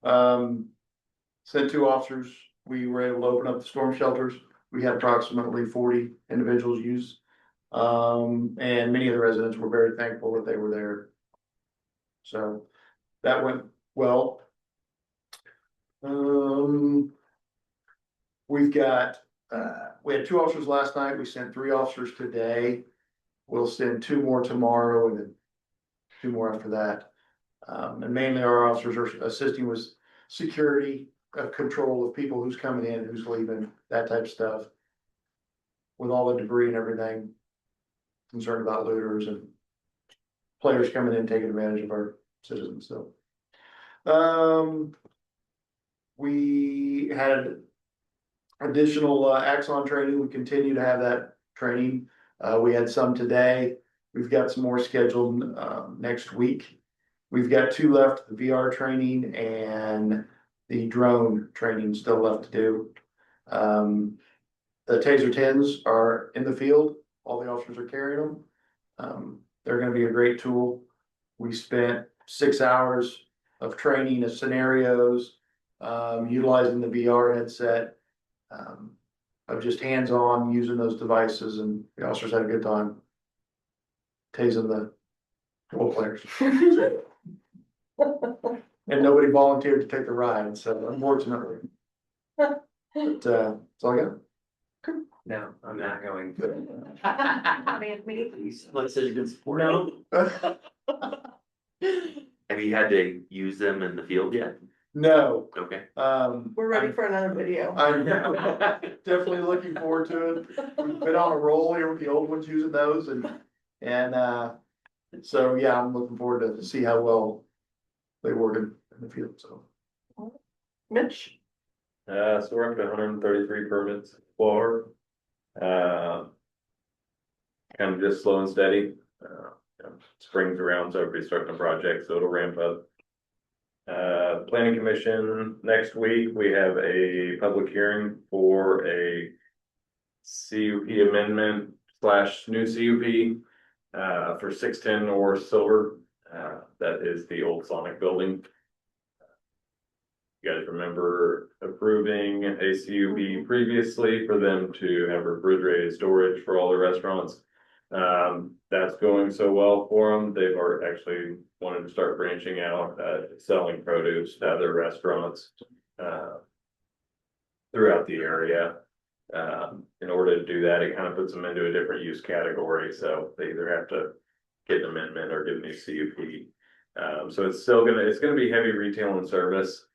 but sent 2 officers. We were able to open up the storm shelters. We had approximately 40 individuals use. And many of the residents were very thankful that they were there. So that went well. We've got, we had 2 officers last night. We sent 3 officers today. We'll send 2 more tomorrow and then 2 more after that. And mainly our officers are assisting with security, control of people who's coming in, who's leaving, that type of stuff. With all the debris and everything, concerned about looters and players coming in, taking advantage of our citizens, so. We had additional Axon training. We continue to have that training. We had some today. We've got some more scheduled next week. We've got 2 left, the VR training and the drone training still left to do. The Taser 10s are in the field, all the officers are carrying them. They're gonna be a great tool. We spent 6 hours of training of scenarios, utilizing the VR headset. Of just hands-on using those devices, and the officers had a good time. Tasing the role players. And nobody volunteered to take the ride, so unfortunately. But, that's all I got. No, I'm not going. Let's say you can support. No. Have you had to use them in the field yet? No, Okay. We're ready for another video. I'm definitely looking forward to it. We've been on a roll here with the old ones using those and so, yeah, I'm looking forward to see how well they work in the field, so. Mitch? So we're up to 133 permits for, kind of just slow and steady. Spring's around, so everybody's starting a project, so it'll ramp up. Planning Commission, next week, we have a public hearing for a CUP amendment / new CUP for 610 North Silver. That is the old Sonic building. You guys remember approving a CUP previously for them to have refrigerated storage for all the restaurants. That's going so well for them. They've actually wanted to start branching out, selling produce to other restaurants throughout the area. In order to do that, it kind of puts them into a different use category. So they either have to get an amendment or get a new CUP. So it's gonna be heavy retail and service,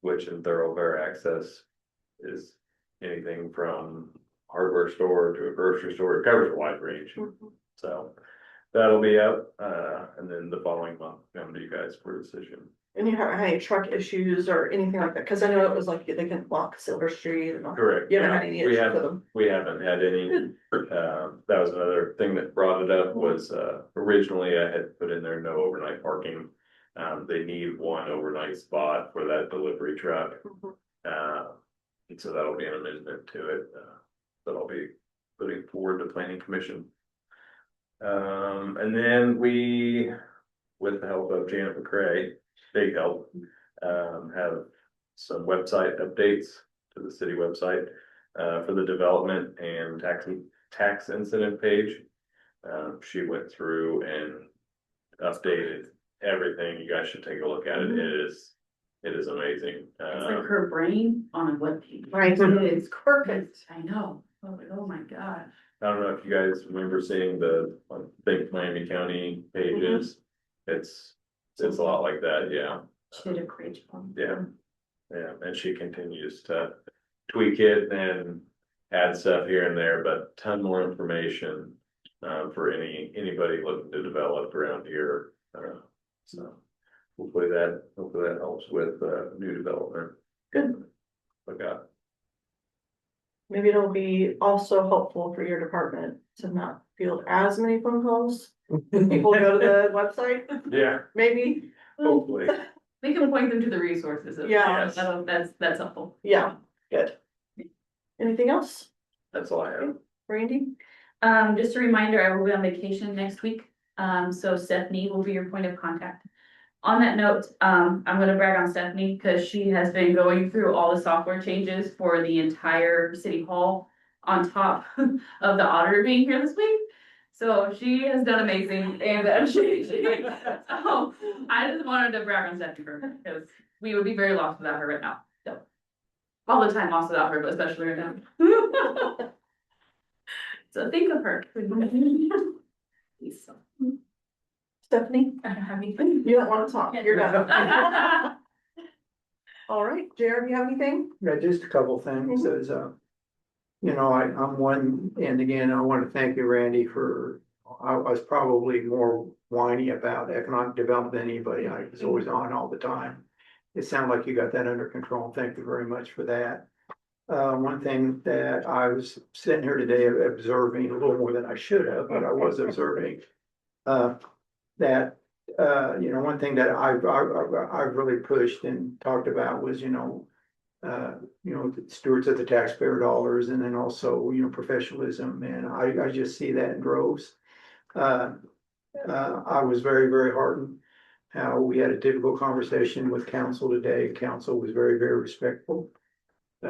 which in thoroughfare access is anything from hardware store to a grocery store. It covers a wide range. So that'll be up, and then the following month, come to you guys for a decision. And you haven't had any truck issues or anything like that, cause I know it was like they couldn't block Silver Street and all. Correct. You haven't had any We issues with them? We haven't had any, that was another thing that brought it up was, originally I had put in there no overnight parking. They need one overnight spot for that delivery truck. And so that'll be an amendment to it, that I'll be putting forward to Planning Commission. And then we, with the help of Janet McCray, big help, have some website updates to the city website for the development and tax incident page. She went through and updated everything. You guys should take a look at it. It is amazing. It's like her brain on a webpage. Right, it's perfect. I know. Oh my gosh. I don't know if you guys remember seeing the Think Miami County pages. It's a lot like that, yeah. She did a great job. Yeah, and she continues to tweak it and add stuff here and there, but ton more information for anybody looking to develop around here. So hopefully that helps with new development. Good. Look out. Maybe it'll be also helpful for your department to not field as many phone calls. when People go to the website, Yeah, maybe, hopefully. We can point them to the resources. Yeah. That's helpful. yeah, good. Anything else, That's all I have. Randy? Just a reminder, I will be on vacation next week. So Stephanie will be your point of contact. On that note, I'm gonna brag on Stephanie because she has been going through all the software changes for the entire city hall on top of the auditor being here this week. So she has done amazing and so I just wanted to brag on Stephanie for her because we would be very lost without her right now. So all the time lost without her, but especially right now. So think of her. Stephanie, I don't have anything. you don't wanna talk, you're done. All right, Jared, you have anything? Yeah, just a couple things, as, I'm one, and again, I want to thank you, Randy, I was probably more whiny about economic development than anybody. I was always on all the time. It sounded like you got that under control. Thank you very much for that. One thing that I was sitting here today observing a little more than I should have, but I was observing, that one thing that I've really pushed and talked about was, stewards of the taxpayer dollars and then also, professionalism. And I just see that in droves. I was very, very heartened how we had a difficult conversation with council today. Council was very, very respectful.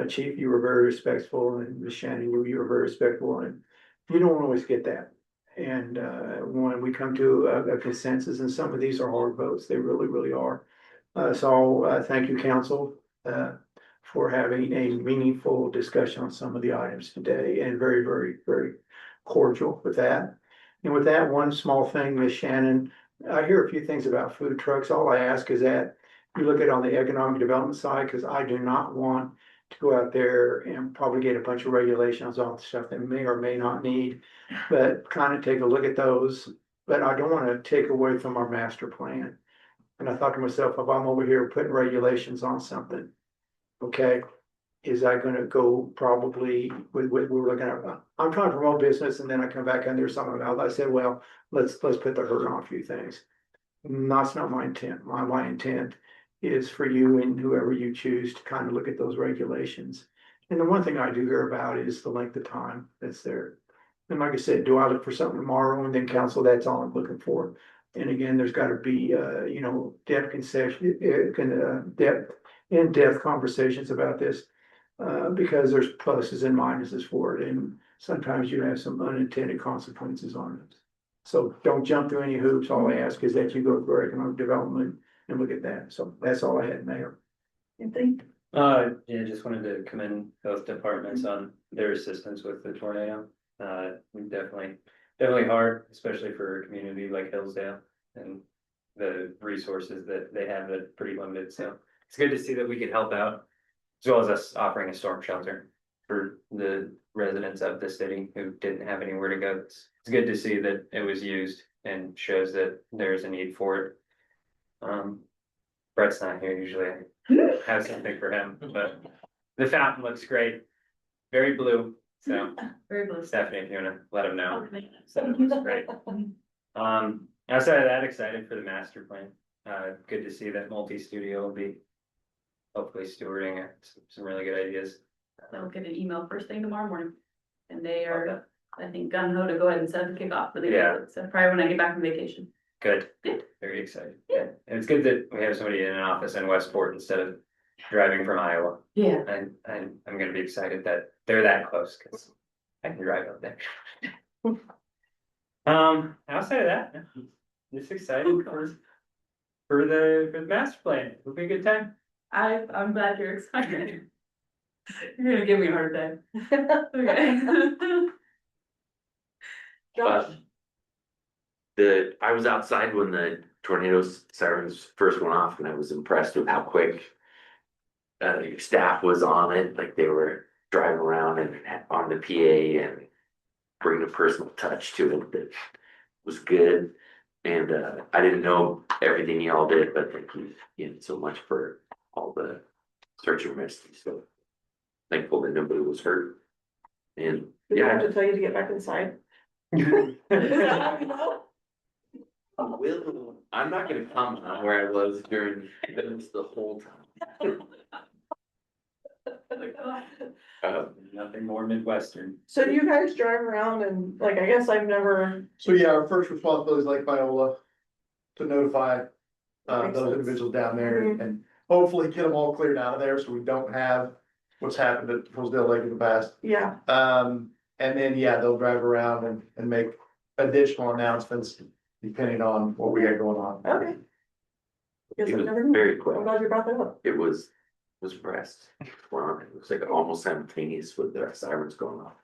Chief, you were very respectful, and Ms. Shannon, you were very respectful, and you don't always get that. And when we come to a consensus, and some of these are hard votes, they really, really are. So thank you, council, for having a meaningful discussion on some of the items today, and very, very, very cordial with that. And with that one small thing, Ms. Shannon, I hear a few things about food trucks. All I ask is that you look at it on the economic development side, because I do not want to go out there and probably get a bunch of regulations on stuff that may or may not need, but kind of take a look at those. But I don't want to take away from our master plan. And I thought to myself, if I'm over here putting regulations on something, okay, is that gonna go probably with, we're looking at, I'm trying to promote business and then I come back and there's something else. I said, well, let's put the hurt on a few things. That's not my intent. My intent is for you and whoever you choose to kind of look at those regulations. And the one thing I do hear about is the length of time that's there. And like I said, do I look for something tomorrow and then council, that's all I'm looking for. And again, there's gotta be, depth concession, in-depth conversations about this. Because there's pluses and minuses for it, and sometimes you have some unintended consequences on it. So don't jump through any hoops. All I ask is that you go through economic development and look at that. So that's all I had, Mayor. Anything? Yeah, just wanted to commend both departments on their assistance with the tornado. Definitely hard, especially for a community like Hillsdale and the resources that they have that are pretty limited. So it's good to see that we can help out, as well as us offering a storm shelter for the residents of the city who didn't have anywhere to go. It's good to see that it was used and shows that there's a need for it. Brett's not here, usually I have something for him, but the fountain looks great, very blue, so Very blue. Stephanie, if you wanna let him know. So it looks great. Outside of that, excited for the master plan. Good to see that multi-studio will be hopefully stewarding some really good ideas. They'll get an email first thing tomorrow morning. And they are, I think, gung ho to go ahead and set the kickoff for the Yeah. day. So probably when I get back from vacation. Good, Good. very excited. Yeah, and it's good that we have somebody in an office in Westport instead of driving from Iowa. Yeah. And I'm gonna be excited that they're that close, cause I can drive up there. Outside of that, just excited for the master plan. It'll be a good time. I'm glad you're excited. You're gonna give me a hard time. Okay. Uh, I was outside when the tornado sirens first went off, and I was impressed with how quick your staff was on it. Like they were driving around and on the PA and bringing a personal touch to it that was good. And I didn't know everything y'all did, but thank you again so much for all the search and rescue. So thankful that nobody was hurt. And Did I have yeah, to tell you to get back inside? I'm not gonna comment on where I was during this the whole time. Nothing more Midwestern. So do you guys drive around and like, I guess I've never. So yeah, our first responsibility is like Paola to notify That makes those sense. individuals down there Mhm. and hopefully get them all cleared out of there so we don't have what's happened at Hillsdale Lake in the past. Yeah, And then, yeah, they'll drive around and make additional announcements depending on what we got going on. okay. Guess It I've was never knew. very quick. I'm glad you brought that up. It was impressed. Wow, it was like almost simultaneous with the sirens going off.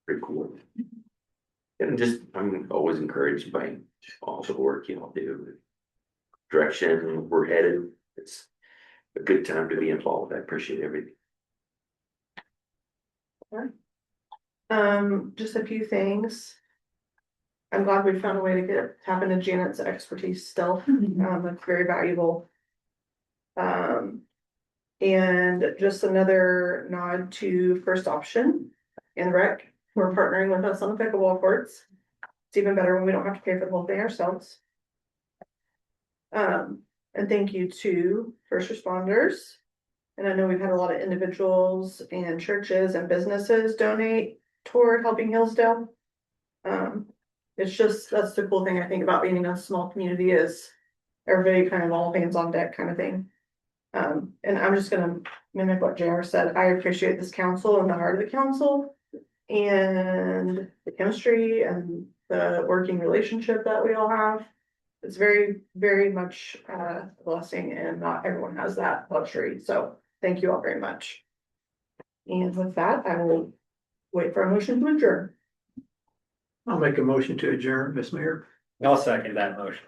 Pretty cool. And just, I'm always encouraged by all the work y'all do. Direction we're headed, it's a good time to be involved. I appreciate everything. Just a few things. I'm glad we found a way to tap into Janet's expertise still. That's very valuable. And just another nod to First Option and Rec, who are partnering with us on the pickleball courts. It's even better when we don't have to pay for the whole thing ourselves. And thank you to first responders. And I know we've had a lot of individuals and churches and businesses donate toward helping Hillsdale. It's just, that's the cool thing I think about being in a small community is everybody kind of all hands on deck kind of thing. And I'm just gonna mimic what JR said. I appreciate this council and the heart of the council and the chemistry and the working relationship that we all have. It's very, very much a blessing and not everyone has that luxury. So thank you all very much. And with that, I will wait for a motion to adjourn. I'll make a motion to adjourn, Ms. Mayor. I'll second that motion.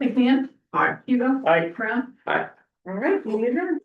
McMahon. Aye. Hugo. Aye. Brown. All right, meeting adjourned.